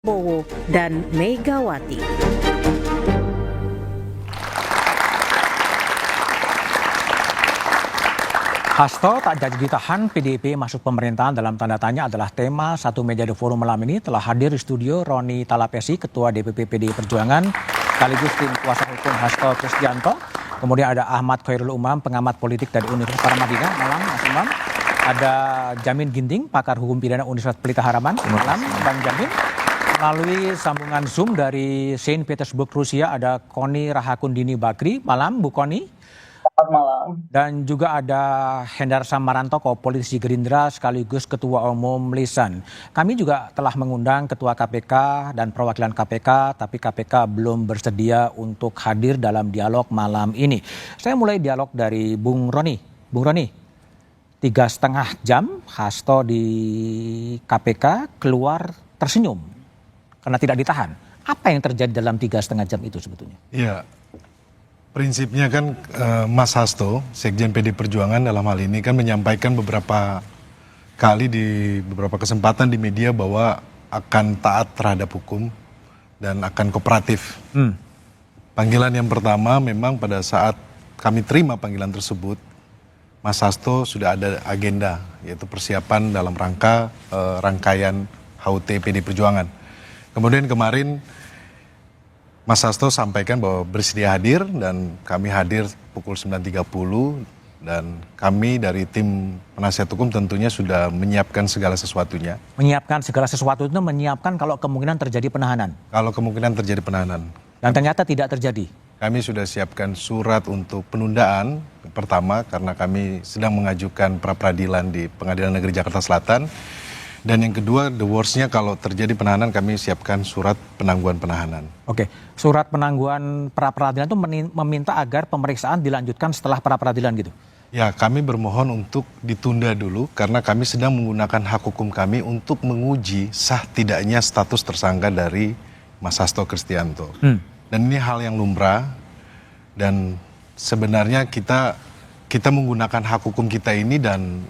Prabowo dan Megawati. Hasto tak jadi ditahan, PDIP masuk pemerintahan dalam tanda tanya adalah tema satu meja The Forum malam ini. Telah hadir di studio Roni Talapesi, Ketua DPP PDI Perjuangan, sekaligus tim kuasa hukum Hasto Kristianto. Kemudian ada Ahmad Khairul Umam, pengamat politik dari Universitas Paramadina. Malam, Mas Umam. Ada Jamin Ginting, pakar hukum pidana Universitas Pelita Harapan. Malam, Bang Jamin. Melalui sambungan Zoom dari Saint Petersburg, Rusia, ada Koni Rahakundini Bakri. Malam, Bu Koni. Selamat malam. Dan juga ada Hendar Samarantoko, politisi Gerindra sekaligus Ketua Umum Lisan. Kami juga telah mengundang Ketua KPK dan perwakilan KPK, tapi KPK belum bersedia untuk hadir dalam dialog malam ini. Saya mulai dialog dari Bung Roni. Bung Roni, 3,5 jam Hasto di KPK keluar tersenyum karena tidak ditahan. Apa yang terjadi dalam 3,5 jam itu sebetulnya? Iya. Prinsipnya kan Mas Hasto, Sekjen PD Perjuangan dalam hal ini kan menyampaikan beberapa kali di beberapa kesempatan di media bahwa akan taat terhadap hukum dan akan kooperatif. Panggilan yang pertama memang pada saat kami terima panggilan tersebut, Mas Hasto sudah ada agenda, yaitu persiapan dalam rangka rangkaian HUT PD Perjuangan. Kemudian kemarin Mas Hasto sampaikan bahwa bersedia hadir dan kami hadir pukul 9.30 dan kami dari tim penasihat hukum tentunya sudah menyiapkan segala sesuatunya. Menyiapkan segala sesuatu itu menyiapkan kalau kemungkinan terjadi penahanan. Kalau kemungkinan terjadi penahanan. Dan ternyata tidak terjadi. Kami sudah siapkan surat untuk penundaan pertama karena kami sedang mengajukan pra-peradilan di Pengadilan Negeri Jakarta Selatan. Dan yang kedua, the worst-nya kalau terjadi penahanan kami siapkan surat penangguhan penahanan. Oke, surat penangguhan pra-peradilan itu meminta agar pemeriksaan dilanjutkan setelah pra-peradilan gitu? Ya, kami bermohon untuk ditunda dulu karena kami sedang menggunakan hak hukum kami untuk menguji sah tidaknya status tersangka dari Mas Hasto Kristianto. Dan ini hal yang lumrah dan sebenarnya kita menggunakan hak hukum kita ini dan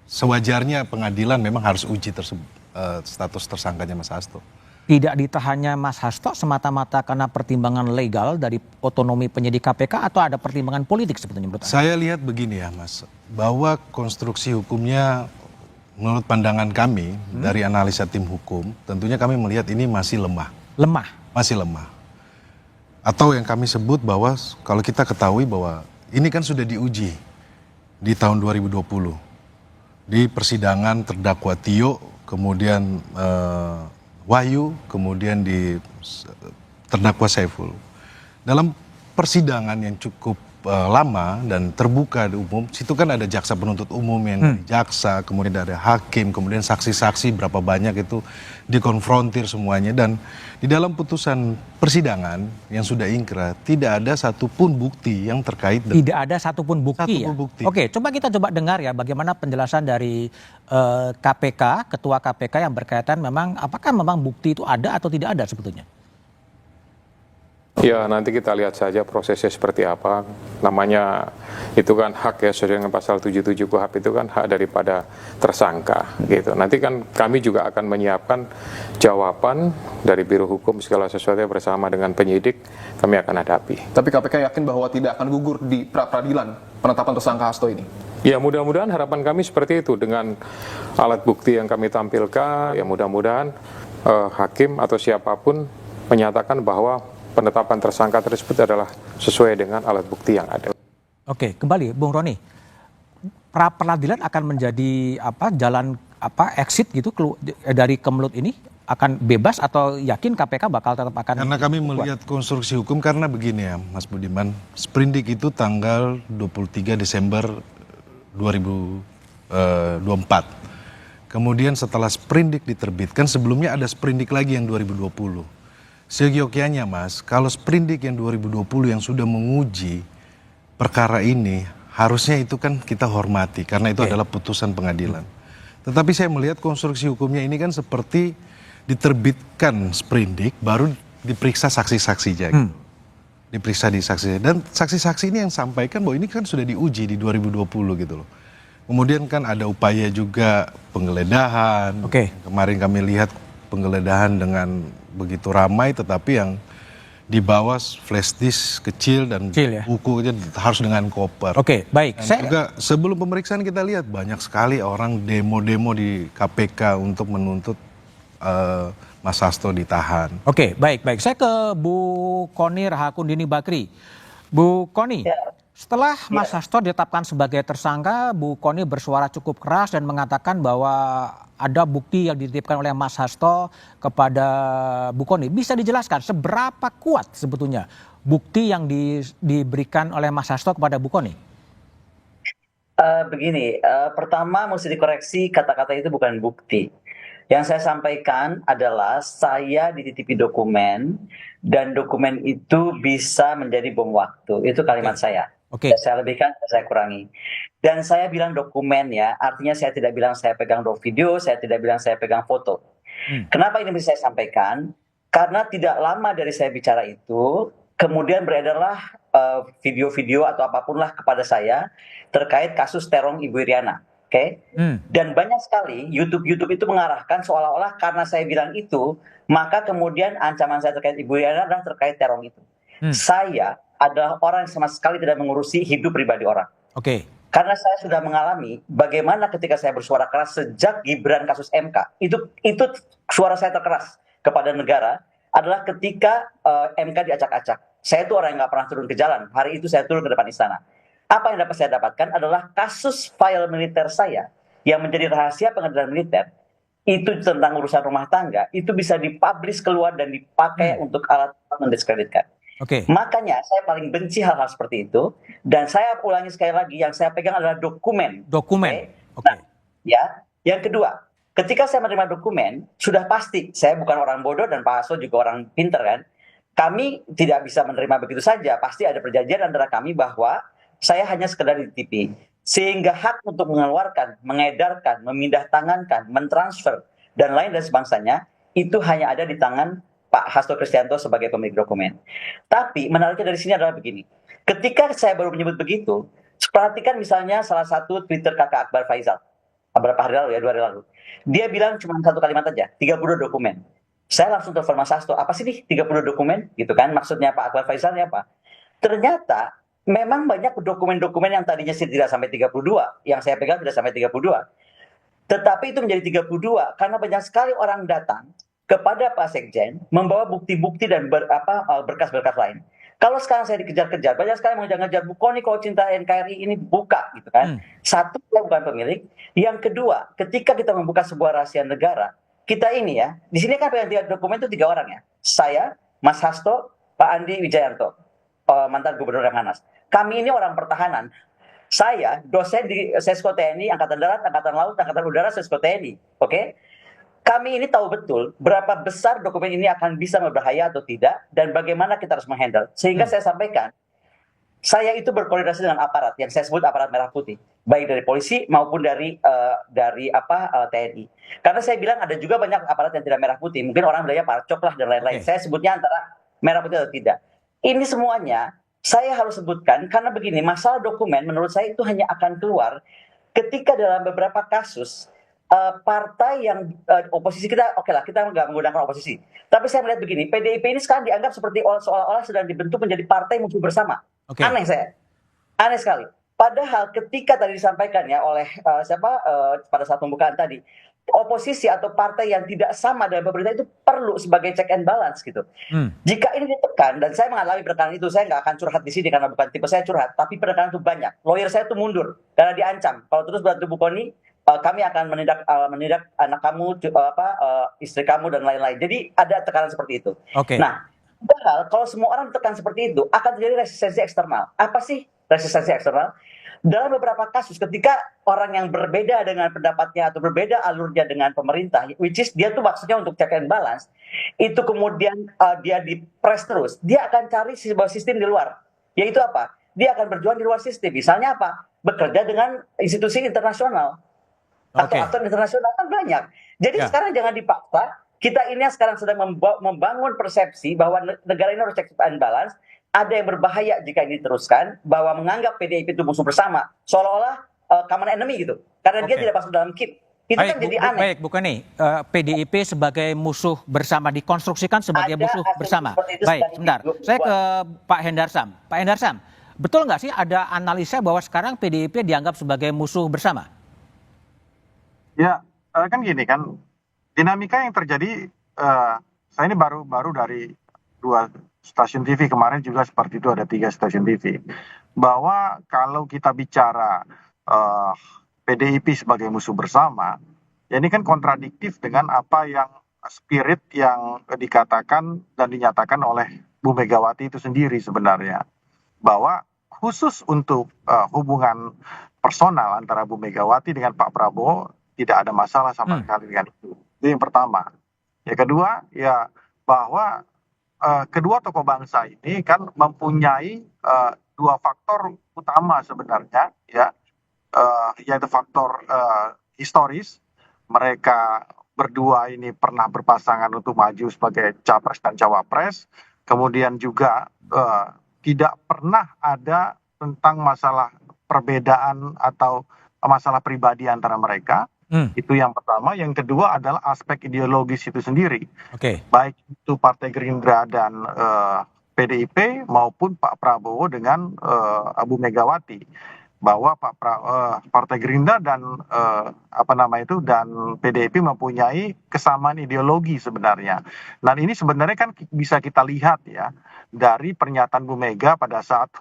sewajarnya pengadilan memang harus uji status tersangkanya Mas Hasto. Tidak ditahannya Mas Hasto semata-mata karena pertimbangan legal dari otonomi penyidik KPK atau ada pertimbangan politik sebetulnya menurut Anda? Saya lihat begini ya Mas, bahwa konstruksi hukumnya menurut pandangan kami dari analisa tim hukum, tentunya kami melihat ini masih lemah. Lemah? Masih lemah. Atau yang kami sebut bahwa kalau kita ketahui bahwa ini kan sudah diuji di tahun 2020. Di persidangan terdakwa Tio, kemudian Wahyu, kemudian di terdakwa Saiful. Dalam persidangan yang cukup lama dan terbuka di umum, situ kan ada jaksa penuntut umum yang dari jaksa, kemudian ada hakim, kemudian saksi-saksi berapa banyak itu dikonfrontir semuanya. Dan di dalam putusan persidangan yang sudah ingkrah, tidak ada satupun bukti yang terkait dengan... Tidak ada satupun bukti ya? Bukti. Oke, kita coba dengar ya bagaimana penjelasan dari KPK, Ketua KPK yang berkaitan memang apakah memang bukti itu ada atau tidak ada sebetulnya? Ya, nanti kita lihat saja prosesnya seperti apa. Namanya itu kan hak ya, sesuai dengan pasal 77 KUHP itu kan hak daripada tersangka gitu. Nanti kan kami juga akan menyiapkan jawaban dari Biro Hukum segala sesuatu bersama dengan penyidik kami akan hadapi. Tapi KPK yakin bahwa tidak akan gugur di pra-peradilan penetapan tersangka Hasto ini? Ya, mudah-mudahan harapan kami seperti itu dengan alat bukti yang kami tampilkan. Ya, mudah-mudahan hakim atau siapapun menyatakan bahwa penetapan tersangka tersebut adalah sesuai dengan alat bukti yang ada. Oke, kembali Bung Roni. Pra-peradilan akan menjadi jalan exit gitu dari kemelut ini akan bebas atau yakin KPK bakal tetap akan? Karena kami melihat konstruksi hukum karena begini ya Mas Budiman, sprindik itu tanggal 23 Desember 2024. Kemudian setelah sprindik diterbitkan, sebelumnya ada sprindik lagi yang 2020. Seyogyanya Mas, kalau sprindik yang 2020 yang sudah menguji perkara ini, harusnya itu kan kita hormati karena itu adalah putusan pengadilan. Tetapi saya melihat konstruksi hukumnya ini kan seperti diterbitkan sprindik baru diperiksa saksi-saksinya. Diperiksa di saksi. Dan saksi-saksi ini yang sampaikan bahwa ini kan sudah diuji di 2020 gitu loh. Kemudian kan ada upaya juga penggeledahan. Kemarin kami lihat penggeledahan dengan begitu ramai, tetapi yang dibawa flash disk kecil dan Kecil, ya? buku aja harus dengan koper. Oke, baik. Dan juga sebelum pemeriksaan kita lihat banyak sekali orang demo-demo di KPK untuk menuntut Mas Hasto ditahan. Oke, baik. Saya ke Bu Koni Rahakundini Bakri. Bu Koni, setelah Mas Hasto ditetapkan sebagai tersangka, Bu Koni bersuara cukup keras dan mengatakan bahwa ada bukti yang dititipkan oleh Mas Hasto kepada Bu Koni. Bisa dijelaskan seberapa kuat sebetulnya bukti yang diberikan oleh Mas Hasto kepada Bu Koni? Begini, pertama mesti dikoreksi, kata-kata itu bukan bukti. Yang saya sampaikan adalah saya dititipi dokumen dan dokumen itu bisa menjadi bom waktu. Itu kalimat saya. Oke. Saya lebihkan, saya kurangi. Dan saya bilang dokumen ya, artinya saya tidak bilang saya pegang video, saya tidak bilang saya pegang foto. Kenapa ini bisa saya sampaikan? Karena tidak lama dari saya bicara itu, kemudian beredarlah video-video atau apapun lah kepada saya terkait kasus terong Ibu Iriana. Oke. Dan banyak sekali YouTube itu mengarahkan seolah-olah karena saya bilang itu, maka kemudian ancaman saya terkait Ibu Iriana adalah terkait terong itu. Saya adalah orang yang sama sekali tidak mengurusi hidup pribadi orang. Oke. Karena saya sudah mengalami bagaimana ketika saya bersuara keras sejak Gibran kasus MK, itu suara saya terkeras kepada negara adalah ketika MK diacak-acak. Saya itu orang yang nggak pernah turun ke jalan. Hari itu saya turun ke depan istana. Apa yang dapat saya dapatkan adalah kasus file militer saya yang menjadi rahasia pengadilan militer, itu tentang urusan rumah tangga, itu bisa dipublish keluar dan dipakai untuk alat mendiskreditkan. Oke. Makanya saya paling benci hal-hal seperti itu, dan saya ulangi sekali lagi, yang saya pegang adalah dokumen. Dokumen. Oke. Nah, ya, yang kedua, ketika saya menerima dokumen, sudah pasti saya bukan orang bodoh dan Pak Hasto juga orang pinter kan. Kami tidak bisa menerima begitu saja. Pasti ada perjanjian antara kami bahwa saya hanya sekedar dititipi. Sehingga hak untuk mengeluarkan, mengedarkan, memindah tangankan, mentransfer, dan lain dan sebangsanya, itu hanya ada di tangan Pak Hasto Kristianto sebagai pemilik dokumen. Tapi menariknya dari sini adalah begini. Ketika saya baru menyebut begitu, perhatikan misalnya salah satu Twitter kakak Akbar Faisal. Beberapa hari lalu ya, 2 hari lalu. Dia bilang cuma satu kalimat aja, 32 dokumen. Saya langsung telepon Mas Hasto, apa sih nih 32 dokumen? Gitu kan, maksudnya Pak Akbar Faisal ini apa? Ternyata memang banyak dokumen-dokumen yang tadinya tidak sampai 32, yang saya pegang tidak sampai 32. Tetapi itu menjadi 32 karena banyak sekali orang datang kepada Pak Sekjen membawa bukti-bukti dan berkas-berkas lain. Kalau sekarang saya dikejar-kejar, banyak sekali mengejar-ngejar, Bu Koni kalau cinta NKRI ini buka gitu kan. Satu, saya bukan pemilik. Yang kedua, ketika kita membuka sebuah rahasia negara, kita ini ya, di sini kan yang dokumen itu 3 orang ya. Saya, Mas Hasto, Pak Andi Wijayanto, mantan Gubernur Lemhanas. Kami ini orang pertahanan. Saya dosen di Sesko TNI, Angkatan Darat, Angkatan Laut, Angkatan Udara, Sesko TNI. Oke? Kami ini tahu betul berapa besar dokumen ini akan bisa berbahaya atau tidak, dan bagaimana kita harus menghandle. Sehingga saya sampaikan, saya itu berkoordinasi dengan aparat yang saya sebut aparat merah putih, baik dari polisi maupun dari TNI. Karena saya bilang ada juga banyak aparat yang tidak merah putih, mungkin orang bilangnya parcok lah dan lain-lain. Saya sebutnya antara merah putih atau tidak. Ini semuanya saya harus sebutkan karena begini, masalah dokumen menurut saya itu hanya akan keluar ketika dalam beberapa kasus partai yang oposisi kita, oke lah kita nggak menggunakan oposisi. Tapi saya melihat begini, PDIP ini sekarang dianggap seperti seolah-olah sedang dibentuk menjadi partai musuh bersama. Aneh sekali. Padahal ketika tadi disampaikan ya oleh pada saat pembukaan tadi, oposisi atau partai yang tidak sama dengan pemerintah itu perlu sebagai check and balance gitu. Jika ini ditekan, dan saya mengalami penekanan itu, saya nggak akan curhat di sini karena bukan tipe saya curhat, tapi penekanan itu banyak. Lawyer saya itu mundur karena diancam. Kalau terus bantu Bu Koni, kami akan menindak anak kamu, istri kamu dan lain-lain. Jadi ada tekanan seperti itu. Nah, padahal kalau semua orang tekan seperti itu, akan terjadi resistensi eksternal. Apa sih resistensi eksternal? Dalam beberapa kasus ketika orang yang berbeda dengan pendapatnya atau berbeda alurnya dengan pemerintah, which is dia tuh maksudnya untuk check and balance, itu kemudian dia dipres terus, dia akan cari sebuah sistem di luar. Yaitu apa? Dia akan berjuang di luar sistem. Misalnya apa? Bekerja dengan institusi internasional. Atau aktor internasional kan banyak. Jadi sekarang jangan dipaksa. Kita ini sekarang sedang membangun persepsi bahwa negara ini harus check and balance. Ada yang berbahaya jika ini diteruskan, bahwa menganggap PDIP itu musuh bersama, seolah-olah common enemy gitu. Karena dia tidak masuk dalam KIP. Itu kan jadi aneh. Baik, bukan nih. PDIP sebagai musuh bersama dikonstruksikan sebagai Ada musuh asumsi bersama. seperti itu Baik, sedang sebentar. Saya ke Pak Hendarsam. Pak Hendarsam, betul nggak sih ada analisa bahwa sekarang PDIP dianggap sebagai musuh bersama? Ya, kan gini kan, dinamika yang terjadi, saya ini baru dari 2 stasiun TV, kemarin juga seperti itu ada 3 stasiun TV. Bahwa kalau kita bicara PDIP sebagai musuh bersama, ya ini kan kontradiktif dengan apa yang spirit yang dikatakan dan dinyatakan oleh Bu Megawati itu sendiri sebenarnya. Bahwa khusus untuk hubungan personal antara Bu Megawati dengan Pak Prabowo, tidak ada masalah sama sekali dengan itu. Itu yang pertama. Yang kedua, ya bahwa kedua tokoh bangsa ini kan mempunyai 2 faktor utama sebenarnya, ya, yaitu faktor historis. Mereka berdua ini pernah berpasangan untuk maju sebagai capres dan cawapres. Kemudian juga tidak pernah ada tentang masalah perbedaan atau masalah pribadi antara mereka. Itu yang pertama. Yang kedua adalah aspek ideologis itu sendiri. Baik itu Partai Gerindra dan PDIP maupun Pak Prabowo dengan Bu Megawati. Bahwa Partai Gerindra dan dan PDIP mempunyai kesamaan ideologi sebenarnya. Dan ini sebenarnya kan bisa kita lihat ya dari pernyataan Bu Mega pada saat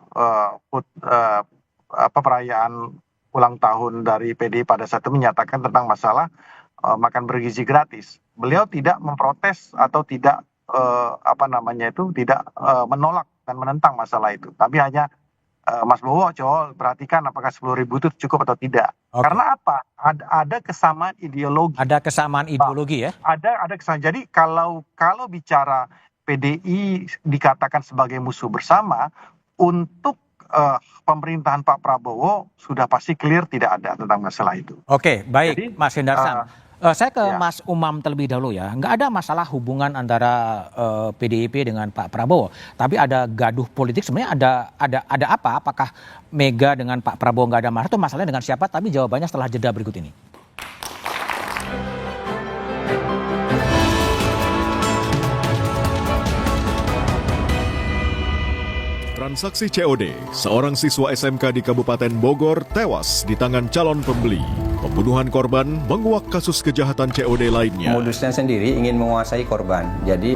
perayaan ulang tahun dari PDI pada saat itu menyatakan tentang masalah makan bergizi gratis. Beliau tidak memprotes atau tidak tidak menolak dan menentang masalah itu. Tapi hanya Mas Bowo, coba perhatikan apakah 10.000 itu cukup atau tidak. Karena apa? Ada kesamaan ideologi. Ada kesamaan ideologi ya? Ada kesamaan. Jadi kalau bicara PDI dikatakan sebagai musuh bersama, untuk pemerintahan Pak Prabowo sudah pasti clear tidak ada tentang masalah itu. Oke, baik. Jadi, Mas Hendarsam. Saya ke Mas Umam terlebih dahulu ya. Nggak ada masalah hubungan antara PDIP dengan Pak Prabowo. Tapi ada gaduh politik. Sebenarnya ada apa? Apakah Mega dengan Pak Prabowo nggak ada masalah? Itu masalahnya dengan siapa? Tapi jawabannya setelah jeda berikut ini. Transaksi COD, seorang siswa SMK di Kabupaten Bogor tewas di tangan calon pembeli. Pembunuhan korban menguak kasus kejahatan COD lainnya. Modusnya sendiri ingin menguasai korban. Jadi